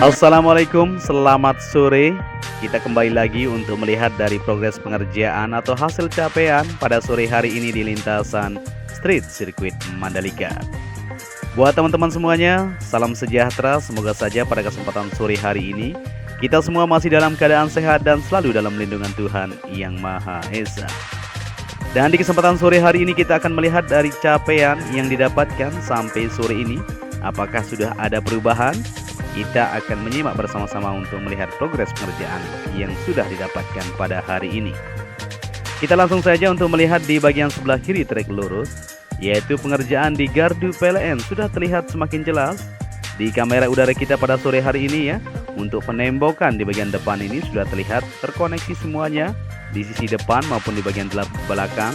Assalamualaikum, selamat sore. Kita kembali lagi untuk melihat dari progres pengerjaan atau hasil capaian pada sore hari ini di lintasan Street Circuit Mandalika. Buat teman-teman semuanya, salam sejahtera. Semoga saja pada kesempatan sore hari ini kita semua masih dalam keadaan sehat dan selalu dalam lindungan Tuhan Yang Maha Esa. Dan di kesempatan sore hari ini kita akan melihat dari capaian yang didapatkan sampai sore ini. Apakah sudah ada perubahan? Kita akan menyimak bersama-sama untuk melihat progres pengerjaan yang sudah didapatkan pada hari ini. Kita langsung saja untuk melihat di bagian sebelah kiri trek lurus, yaitu pengerjaan di gardu PLN sudah terlihat semakin jelas di kamera udara kita pada sore hari ini ya. Untuk penembokan di bagian depan ini sudah terlihat terkoneksi semuanya di sisi depan maupun di bagian belakang.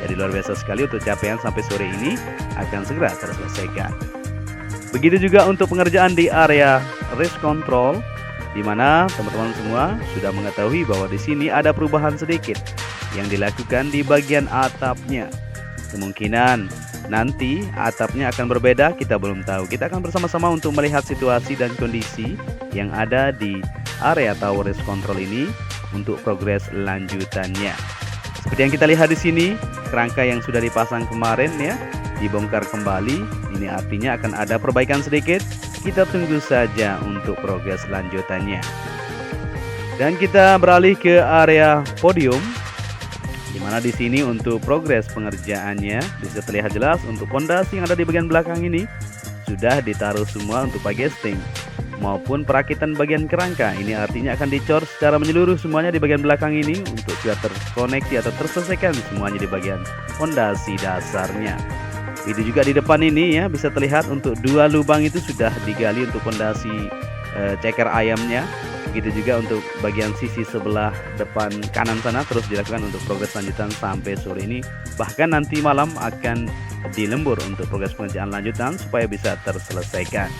Jadi luar biasa sekali untuk capaian sampai sore ini akan segera terselesaikan. Begitu juga untuk pengerjaan di area race control, di mana teman-teman semua sudah mengetahui bahwa di sini ada perubahan sedikit yang dilakukan di bagian atapnya. Kemungkinan nanti atapnya akan berbeda, kita belum tahu. Kita akan bersama-sama untuk melihat situasi dan kondisi yang ada di area tower race control ini untuk progres lanjutannya. Seperti yang kita lihat di sini, kerangka yang sudah dipasang kemarin ya dibongkar kembali. Ini artinya akan ada perbaikan sedikit. Kita tunggu saja untuk progres lanjutannya. Dan kita beralih ke area podium, di mana di sini untuk progres pengerjaannya bisa terlihat jelas untuk pondasi yang ada di bagian belakang ini sudah ditaruh semua untuk pagesting maupun perakitan bagian kerangka. Ini artinya akan dicor secara menyeluruh semuanya di bagian belakang ini untuk sudah terkoneksi atau terselesaikan semuanya di bagian pondasi dasarnya. Itu juga di depan ini ya bisa terlihat untuk dua lubang itu sudah digali untuk pondasi ceker ayamnya. Begitu juga untuk bagian sisi sebelah depan kanan sana terus dilakukan untuk progres lanjutan sampai sore ini. Bahkan nanti malam akan dilembur untuk progres pengerjaan lanjutan supaya bisa terselesaikan.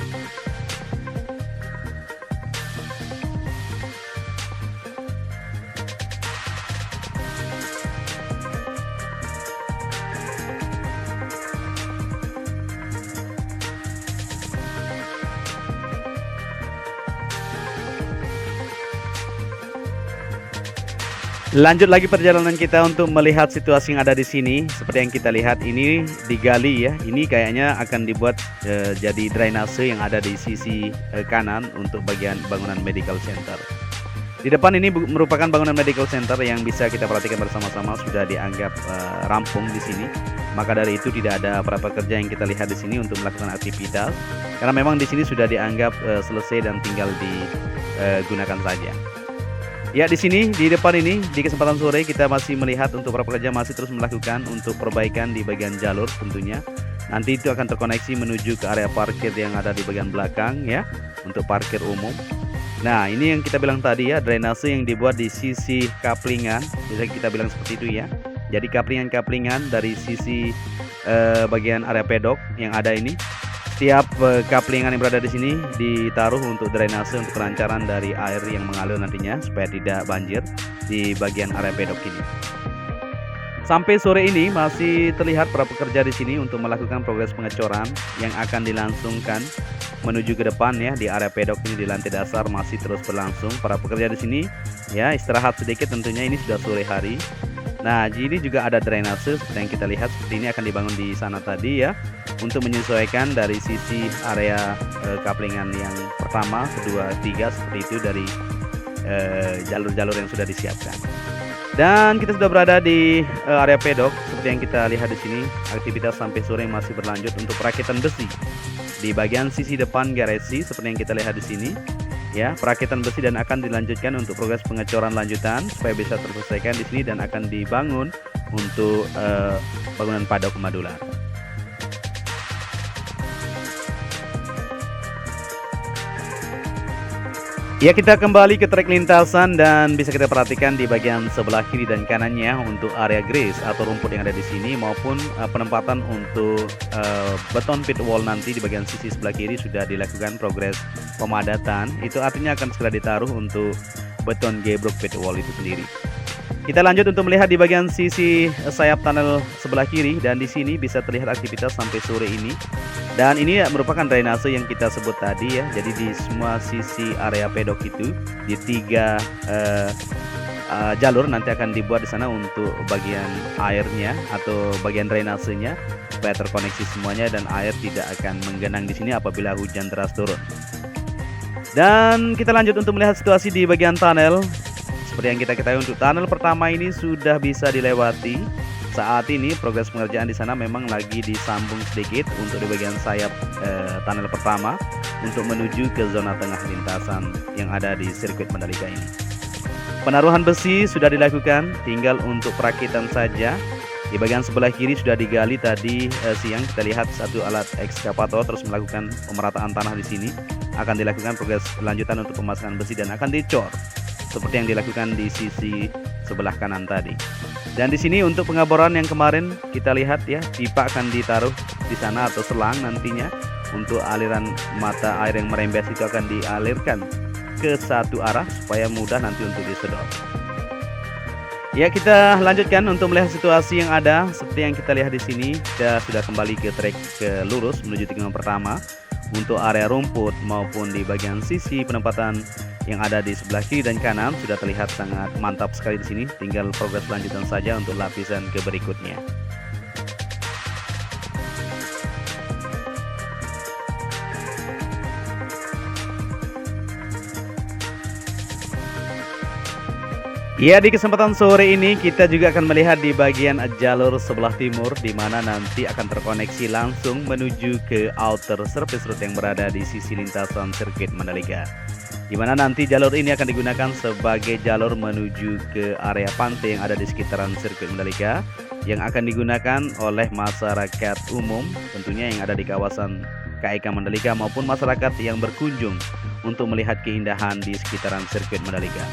Lanjut lagi perjalanan kita untuk melihat situasi yang ada di sini. Seperti yang kita lihat ini digali ya. Ini kayaknya akan dibuat jadi drainase yang ada di sisi kanan untuk bagian bangunan medical center. Di depan ini merupakan bangunan medical center yang bisa kita perhatikan bersama-sama sudah dianggap rampung di sini. Maka dari itu tidak ada para pekerja yang kita lihat di sini untuk melakukan aktivitas karena memang di sini sudah dianggap selesai dan tinggal digunakan saja. Ya, di sini di depan ini di kesempatan sore kita masih melihat untuk para pekerja masih terus melakukan untuk perbaikan di bagian jalur tentunya. Nanti itu akan terkoneksi menuju ke area parkir yang ada di bagian belakang ya untuk parkir umum. Nah, ini yang kita bilang tadi ya, drainase yang dibuat di sisi kaplingan, bisa kita bilang seperti itu ya. Jadi kaplingan-kaplingan dari sisi bagian area pedok yang ada ini. Setiap kaplingan yang berada di sini ditaruh untuk drainase untuk kelancaran dari air yang mengalir nantinya supaya tidak banjir di bagian area pedok ini. Sampai sore ini masih terlihat para pekerja di sini untuk melakukan progres pengecoran yang akan dilangsungkan menuju ke depan ya di area pedok ini di lantai dasar masih terus berlangsung. Para pekerja di sini ya istirahat sedikit tentunya, ini sudah sore hari. Nah, ini juga ada drainase seperti yang kita lihat seperti ini akan dibangun di sana tadi ya untuk menyesuaikan dari sisi area kaplingan yang pertama, kedua, tiga seperti itu dari jalur-jalur yang sudah disiapkan. Dan kita sudah berada di area pedok seperti yang kita lihat di sini. Aktivitas sampai sore masih berlanjut untuk perakitan besi di bagian sisi depan garasi seperti yang kita lihat di sini. Ya, perakitan besi dan akan dilanjutkan untuk progres pengecoran lanjutan supaya bisa terselesaikan di sini dan akan dibangun untuk bangunan padok Madular. Ya, kita kembali ke trek lintasan dan bisa kita perhatikan di bagian sebelah kiri dan kanannya untuk area grease atau rumput yang ada di sini maupun penempatan untuk beton pit wall nanti di bagian sisi sebelah kiri sudah dilakukan progres pemadatan. Itu artinya akan segera ditaruh untuk beton gebrok pit wall itu sendiri. Kita lanjut untuk melihat di bagian sisi sayap tunnel sebelah kiri, dan di sini bisa terlihat aktivitas sampai sore ini. Dan ini merupakan drainase yang kita sebut tadi ya. Jadi di semua sisi area pedok itu di 3 jalur nanti akan dibuat di sana untuk bagian airnya atau bagian drainasenya supaya terkoneksi semuanya dan air tidak akan menggenang di sini apabila hujan deras turun. Dan kita lanjut untuk melihat situasi di bagian tunnel. Seperti yang kita ketahui, untuk tunnel pertama ini sudah bisa dilewati. Saat ini progres pengerjaan di sana memang lagi disambung sedikit untuk di bagian sayap tunnel pertama untuk menuju ke zona tengah lintasan yang ada di sirkuit Mandalika ini. Penaruhan besi sudah dilakukan, tinggal untuk perakitan saja. Di bagian sebelah kiri sudah digali tadi siang, kita lihat satu alat ekskavator terus melakukan pemerataan tanah di sini. Akan dilakukan progres lanjutan untuk pemasangan besi dan akan dicor seperti yang dilakukan di sisi sebelah kanan tadi. Dan di sini untuk pengaboran yang kemarin kita lihat ya, pipa akan ditaruh di sana atau selang nantinya untuk aliran mata air yang merembes itu akan dialirkan ke satu arah supaya mudah nanti untuk disedot. Ya, kita lanjutkan untuk melihat situasi yang ada. Seperti yang kita lihat di sini, kita sudah kembali ke trek ke lurus menuju tikungan pertama. Untuk area rumput maupun di bagian sisi penempatan yang ada di sebelah kiri dan kanan sudah terlihat sangat mantap sekali di sini. Tinggal progres lanjutan saja untuk lapisan ke berikutnya. Ya, di kesempatan sore ini kita juga akan melihat di bagian jalur sebelah timur, di mana nanti akan terkoneksi langsung menuju ke outer surface road yang berada di sisi lintasan sirkuit Mandalika. Di mana nanti jalur ini akan digunakan sebagai jalur menuju ke area pantai yang ada di sekitaran sirkuit Mandalika, yang akan digunakan oleh masyarakat umum tentunya yang ada di kawasan KEK Mandalika maupun masyarakat yang berkunjung untuk melihat keindahan di sekitaran sirkuit Mandalika.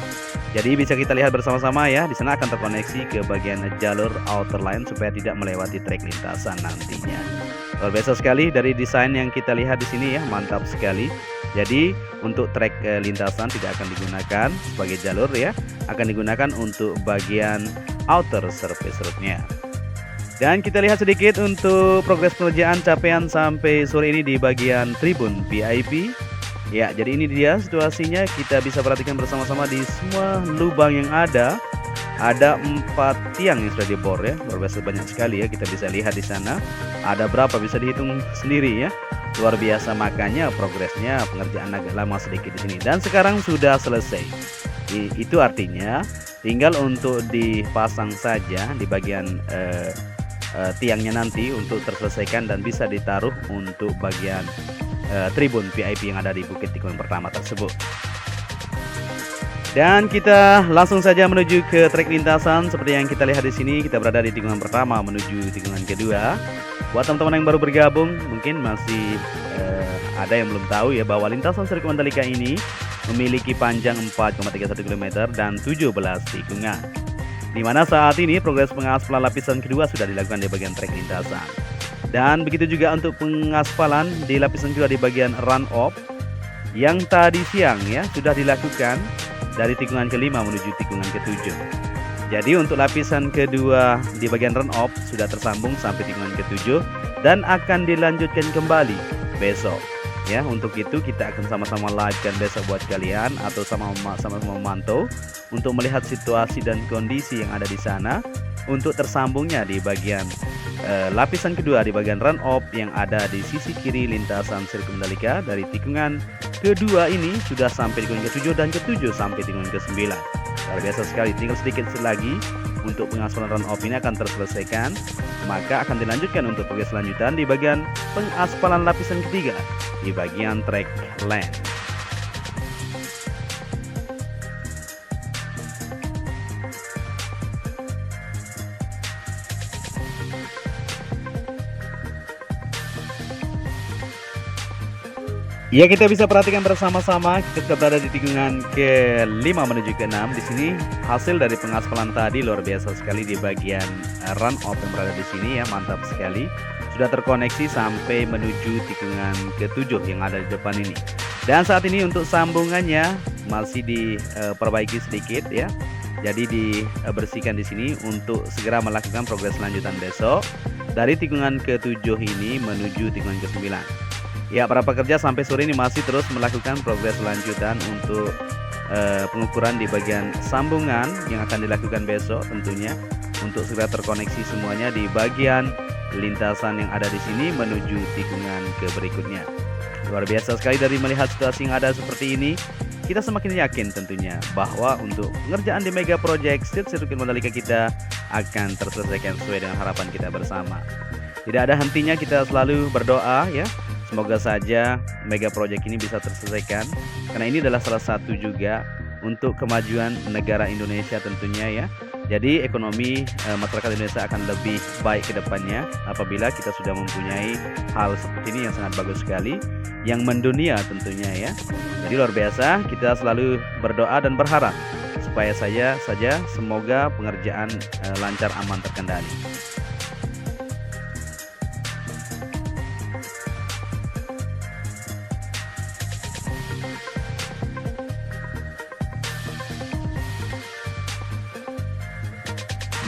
Jadi bisa kita lihat bersama-sama ya, di sana akan terkoneksi ke bagian jalur outer line supaya tidak melewati trek lintasan nantinya. Luar biasa sekali dari desain yang kita lihat di sini ya, mantap sekali. Jadi untuk trek lintasan tidak akan digunakan sebagai jalur ya, akan digunakan untuk bagian outer surface road-nya. Dan kita lihat sedikit untuk progres pengerjaan capaian sampai sore ini di bagian tribun VIP. Ya, jadi ini dia situasinya. Kita bisa perhatikan bersama-sama di semua lubang yang ada 4 tiang yang sudah dibor ya. Luar biasa banyak sekali ya. Kita bisa lihat di sana ada berapa, bisa dihitung sendiri ya. Luar biasa, makanya progresnya pengerjaan agak lama sedikit di sini. Dan sekarang sudah selesai. Itu artinya tinggal untuk dipasang saja di bagian tiangnya nanti untuk terselesaikan dan bisa ditaruh untuk bagian tribun VIP yang ada di bukit tikungan pertama tersebut. Dan kita langsung saja menuju ke trek lintasan. Seperti yang kita lihat di sini, kita berada di tikungan pertama menuju tikungan kedua. Buat teman-teman yang baru bergabung, mungkin masih ada yang belum tahu ya, bahwa lintasan sirkuit Mandalika ini memiliki panjang 4,31 km dan 17 tikungan. Di mana saat ini progres pengaspalan lapisan kedua sudah dilakukan di bagian trek lintasan. Dan begitu juga untuk pengaspalan di lapisan kedua di bagian run off yang tadi siang ya sudah dilakukan dari tikungan kelima menuju tikungan ketujuh. Jadi untuk lapisan kedua di bagian run off sudah tersambung sampai tikungan ketujuh dan akan dilanjutkan kembali besok. Ya, untuk itu kita akan sama-sama live kan besok buat kalian atau sama-sama memantau untuk melihat situasi dan kondisi yang ada di sana untuk tersambungnya di bagian lapisan kedua di bagian run off yang ada di sisi kiri lintasan sirkuit Mandalika. Dari tikungan kedua ini sudah sampai tikungan ke-7 dan ke-7 sampai tikungan ke-9. Luar biasa sekali, tinggal sedikit lagi untuk pengaspalan run off ini akan terselesaikan, maka akan dilanjutkan untuk progres lanjutan di bagian pengaspalan lapisan ketiga di bagian track lane. Ya, kita bisa perhatikan bersama-sama, kita sudah berada di tikungan ke-5 menuju ke-6. Di sini hasil dari pengaspalan tadi luar biasa sekali di bagian run off yang berada di sini ya, mantap sekali. Sudah terkoneksi sampai menuju tikungan ke-7 yang ada di depan ini. Dan saat ini untuk sambungannya masih diperbaiki sedikit ya. Jadi dibersihkan di sini untuk segera melakukan progres lanjutan besok dari tikungan ke-7 ini menuju tikungan ke-9. Ya, para pekerja sampai sore ini masih terus melakukan progres lanjutan untuk pengukuran di bagian sambungan yang akan dilakukan besok tentunya untuk segera terkoneksi semuanya di bagian lintasan yang ada di sini menuju tikungan ke berikutnya. Luar biasa sekali dari melihat situasi yang ada seperti ini. Kita semakin yakin tentunya bahwa untuk pengerjaan di Mega Project Street Circuit Mandalika kita akan terselesaikan sesuai dengan harapan kita bersama. Tidak ada hentinya kita selalu berdoa ya. Semoga saja Mega Project ini bisa terselesaikan karena ini adalah salah satu juga untuk kemajuan negara Indonesia tentunya ya. Jadi ekonomi masyarakat Indonesia akan lebih baik ke depannya apabila kita sudah mempunyai hal seperti ini yang sangat bagus sekali, yang mendunia tentunya ya. Jadi luar biasa, kita selalu berdoa dan berharap supaya saja semoga pengerjaan lancar, aman, terkendali.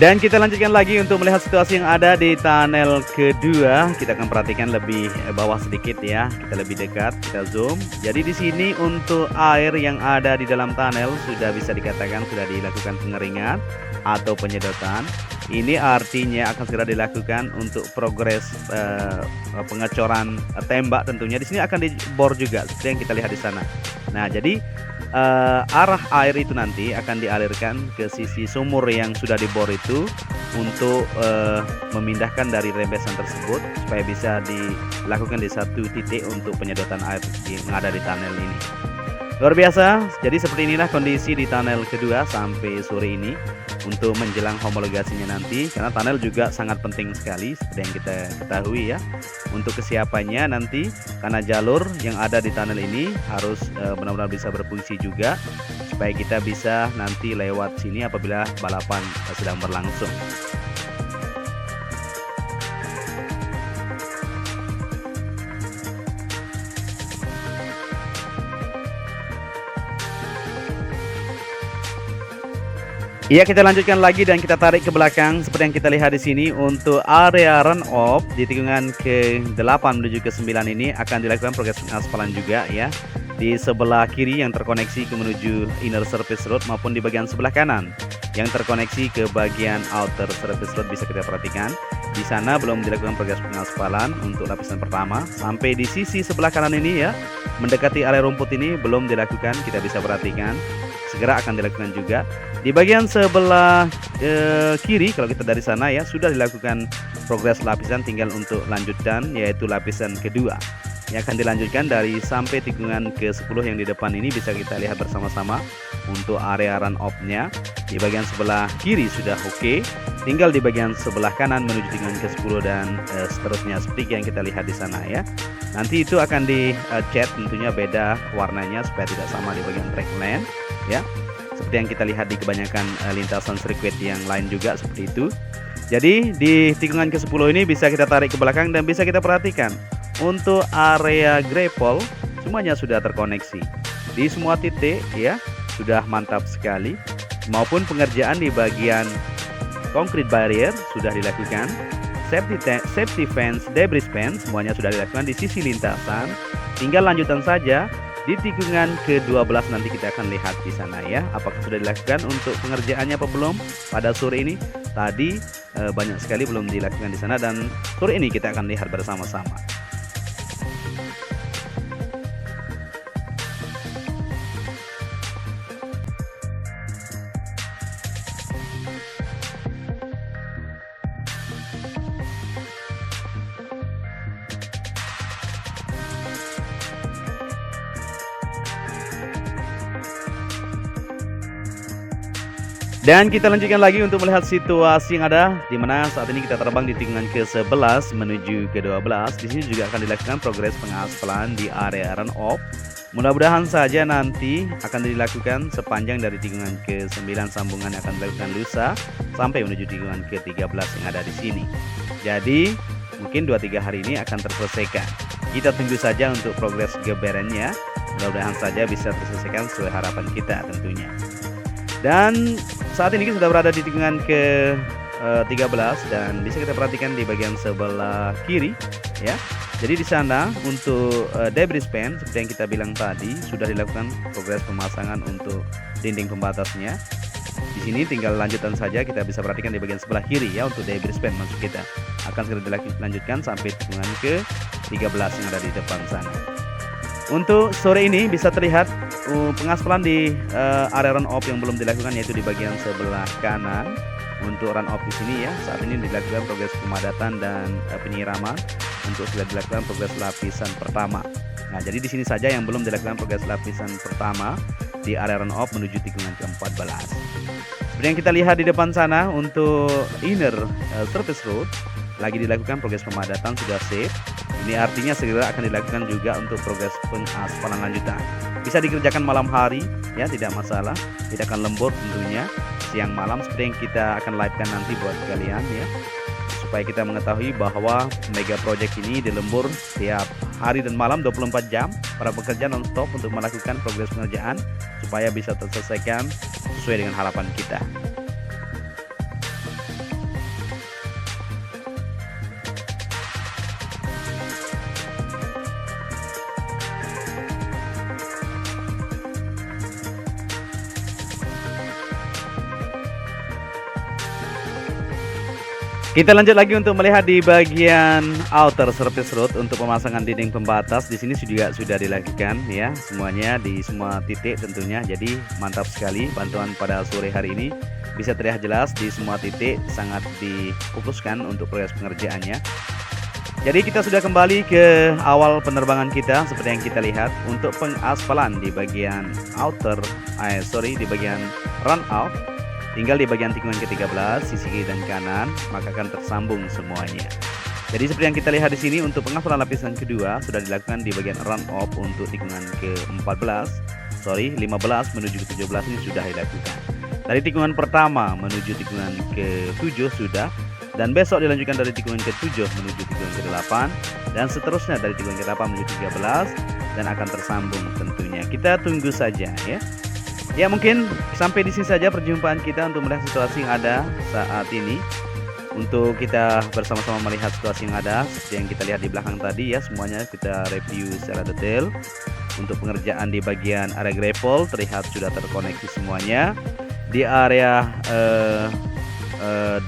Dan kita lanjutkan lagi untuk melihat situasi yang ada di tunnel kedua. Kita akan perhatikan lebih bawah sedikit ya. Kita lebih dekat, kita zoom. Jadi di sini untuk air yang ada di dalam tunnel sudah bisa dikatakan sudah dilakukan pengeringan atau penyedotan. Ini artinya akan segera dilakukan untuk progres pengecoran tembak tentunya. Di sini akan dibor juga seperti yang kita lihat di sana. Nah, jadi arah air itu nanti akan dialirkan ke sisi sumur yang sudah dibor itu untuk memindahkan dari rembesan tersebut supaya bisa dilakukan di satu titik untuk penyedotan air yang ada di tunnel ini. Luar biasa. Jadi seperti inilah kondisi di tunnel kedua sampai sore ini untuk menjelang homologasinya nanti, karena tunnel juga sangat penting sekali seperti yang kita ketahui ya untuk kesiapannya nanti, karena jalur yang ada di tunnel ini harus benar-benar bisa berfungsi juga supaya kita bisa nanti lewat sini apabila balapan sedang berlangsung. Iya, kita lanjutkan lagi dan kita tarik ke belakang seperti yang kita lihat di sini untuk area run off di tikungan ke-8 menuju ke-9 ini akan dilakukan progres pengaspalan juga ya. Di sebelah kiri yang terkoneksi ke menuju inner surface road maupun di bagian sebelah kanan yang terkoneksi ke bagian outer surface road bisa kita perhatikan. Di sana belum dilakukan progres pengaspalan untuk lapisan pertama. Sampai di sisi sebelah kanan ini ya, mendekati area rumput ini belum dilakukan, kita bisa perhatikan. Segera akan dilakukan juga. Di bagian sebelah kiri kalau kita dari sana ya sudah dilakukan progres lapisan, tinggal untuk lanjutkan yaitu lapisan kedua yang akan dilanjutkan dari sampai tikungan ke-10 yang di depan ini bisa kita lihat bersama-sama untuk area run off-nya. Di bagian sebelah kiri sudah oke, tinggal di bagian sebelah kanan menuju tikungan ke-10 dan seterusnya seperti yang kita lihat di sana ya. Nanti itu akan di-cat tentunya beda warnanya supaya tidak sama di bagian track lane ya, seperti yang kita lihat di kebanyakan lintasan sirkuit yang lain juga seperti itu. Jadi di tikungan ke-10 ini bisa kita tarik ke belakang dan bisa kita perhatikan untuk area grapple semuanya sudah terkoneksi di semua titik ya, sudah mantap sekali. Maupun pengerjaan di bagian concrete barrier sudah dilakukan, safety fence, debris fence semuanya sudah dilakukan di sisi lintasan. Tinggal lanjutan saja di tikungan ke-12 nanti kita akan lihat di sana ya, apakah sudah dilakukan untuk pengerjaannya apa belum pada sore ini. Tadi banyak sekali belum dilakukan di sana dan sore ini kita akan lihat bersama-sama. Dan kita lanjutkan lagi untuk melihat situasi yang ada di mana saat ini kita terbang di tikungan ke-11 menuju ke-12. Di sini juga akan dilakukan progres pengaspalan di area run off. Mudah-mudahan saja nanti akan dilakukan sepanjang dari tikungan ke-9 sambungan yang akan dilakukan lusa sampai menuju tikungan ke-13 yang ada di sini. Jadi mungkin 2-3 hari ini akan terselesaikan. Kita tunggu saja untuk progres geberannya. Mudah-mudahan saja bisa terselesaikan sesuai harapan kita tentunya. Dan saat ini kita sudah berada di tikungan ke 13 dan bisa kita perhatikan di bagian sebelah kiri ya. Jadi di sana untuk debris span seperti yang kita bilang tadi sudah dilakukan progres pemasangan untuk dinding pembatasnya. Di sini tinggal lanjutan saja, kita bisa perhatikan di bagian sebelah kiri ya untuk debris span maksud kita akan segera dilanjutkan sampai tikungan ke 13 yang ada di depan sana. Untuk sore ini bisa terlihat pengaspalan di area run off yang belum dilakukan, yaitu di bagian sebelah kanan. Untuk run off di sini ya, saat ini dilakukan progres pemadatan dan penyiraman untuk sudah dilakukan progres lapisan pertama. Nah, jadi di sini saja yang belum dilakukan progres lapisan pertama di area run off menuju tikungan ke-14. Seperti yang kita lihat di depan sana untuk inner surface road lagi dilakukan progres pemadatan sudah safe. Ini artinya segera akan dilakukan juga untuk progres pengaspalan lanjutan. Bisa dikerjakan malam hari ya, tidak masalah. Tidak akan lembur tentunya. Siang malam seperti yang kita akan live-kan nanti buat kalian ya. Supaya kita mengetahui bahwa mega project ini dilembur setiap hari dan malam 24 jam para pekerja non-stop untuk melakukan progres pengerjaan supaya bisa terselesaikan sesuai dengan harapan kita. Kita lanjut lagi untuk melihat di bagian outer surface road untuk pemasangan dinding pembatas. Di sini juga sudah dilakukan ya, semuanya di semua titik tentunya. Jadi mantap sekali bantuan pada sore hari ini, bisa terlihat jelas di semua titik sangat difokuskan untuk proses pengerjaannya. Jadi kita sudah kembali ke awal penerbangan kita seperti yang kita lihat untuk pengaspalan di bagian di bagian run out. Tinggal di bagian tikungan ke-13 sisi kiri dan kanan, maka akan tersambung semuanya. Jadi seperti yang kita lihat di sini untuk pengaspalan lapisan kedua sudah dilakukan di bagian run off untuk tikungan ke-15 menuju ke-17 ini sudah dilakukan. Dari tikungan pertama menuju tikungan ke-7 sudah, dan besok dilanjutkan dari tikungan ke-7 menuju tikungan ke-8 dan seterusnya dari tikungan ke-8 menuju 13 dan akan tersambung tentunya. Kita tunggu saja ya. Ya, mungkin sampai di sini saja perjumpaan kita untuk melihat situasi yang ada saat ini. Untuk kita bersama-sama melihat situasi yang ada seperti yang kita lihat di belakang tadi ya, semuanya kita review secara detail. Untuk pengerjaan di bagian area gravel terlihat sudah terkoneksi semuanya. Di area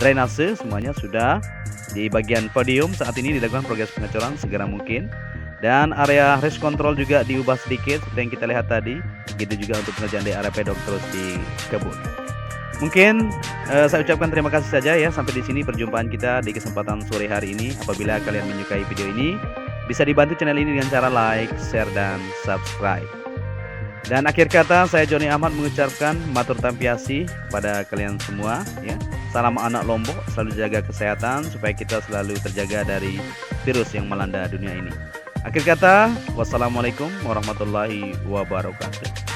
drainase semuanya sudah. Di bagian podium saat ini dilakukan progres pengecoran segera mungkin. Dan area race control juga diubah sedikit seperti yang kita lihat tadi. Begitu juga untuk pengerjaan di area pedok terus di kebun. Mungkin saya ucapkan terima kasih saja ya. Sampai di sini perjumpaan kita di kesempatan sore hari ini. Apabila kalian menyukai video ini, bisa dibantu channel ini dengan cara like, share, dan subscribe. Dan akhir kata saya Joni Ahmad mengucapkan matur tampiasi kepada kalian semua ya. Salam anak Lombok, selalu jaga kesehatan supaya kita selalu terjaga dari virus yang melanda dunia ini. Akhir kata, wassalamualaikum warahmatullahi wabarakatuh.